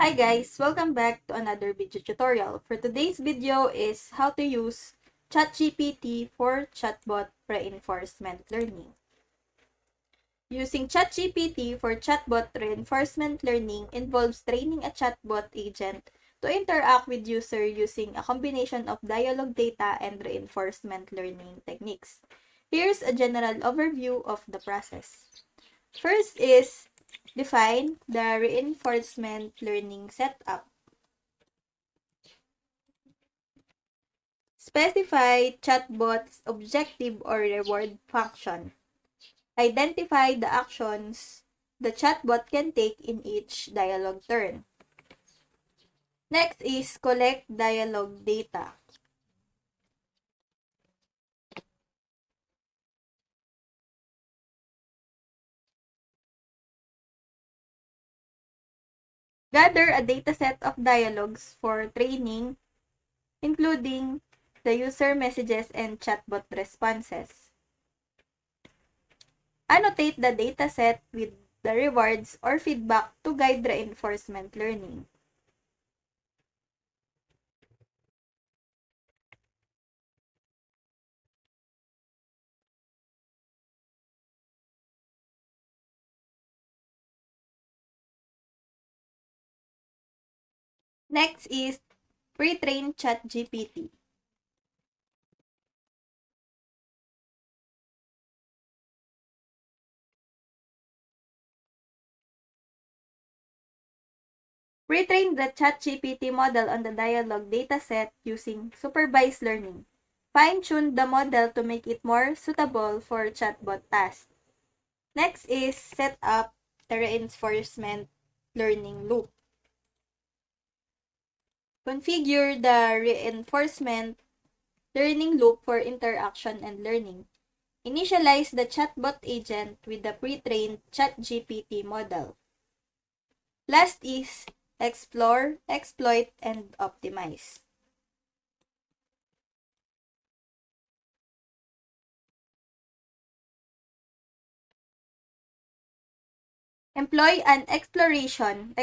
Hi guys! Welcome back to another video tutorial. For today's video is how to use ChatGPT for Chatbot Reinforcement Learning. Using ChatGPT for Chatbot Reinforcement Learning involves training a chatbot agent to interact with user using a combination of dialogue data and reinforcement learning techniques. Here's a general overview of the process. First is define the reinforcement learning setup. Specify chatbot's objective or reward function. Identify the actions the chatbot can take in each dialogue turn. Next is collect dialogue data. Gather a dataset of dialogues for training, including the user messages and chatbot responses. Annotate the dataset with the rewards or feedback to guide reinforcement learning. Next is pre-train ChatGPT. Pre-train the ChatGPT model on the dialogue dataset using supervised learning. Fine-tune the model to make it more suitable for chatbot tasks. Next is set up the reinforcement learning loop. Configure the reinforcement learning loop for interaction and learning. Initialize the chatbot agent with the pre-trained ChatGPT model. Last is explore, exploit, and optimize. Employ an exploitation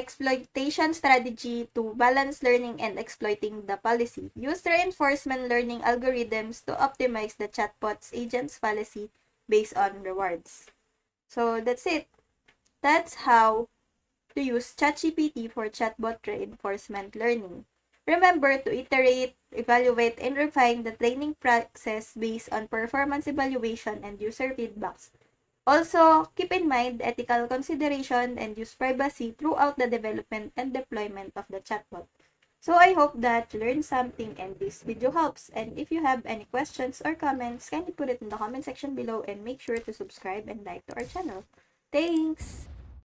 strategy to balance learning and exploiting the policy. Use reinforcement learning algorithms to optimize the chatbot's agent's policy based on rewards. So that's it. That's how to use ChatGPT for chatbot reinforcement learning. Remember to iterate, evaluate, and refine the training process based on performance evaluation and user feedbacks. Also, keep in mind ethical consideration and use privacy throughout the development and deployment of the chatbot. So I hope that you learned something and this video helps. And if you have any questions or comments, kindly put it in the comment section below and make sure to subscribe and like to our channel. Thanks!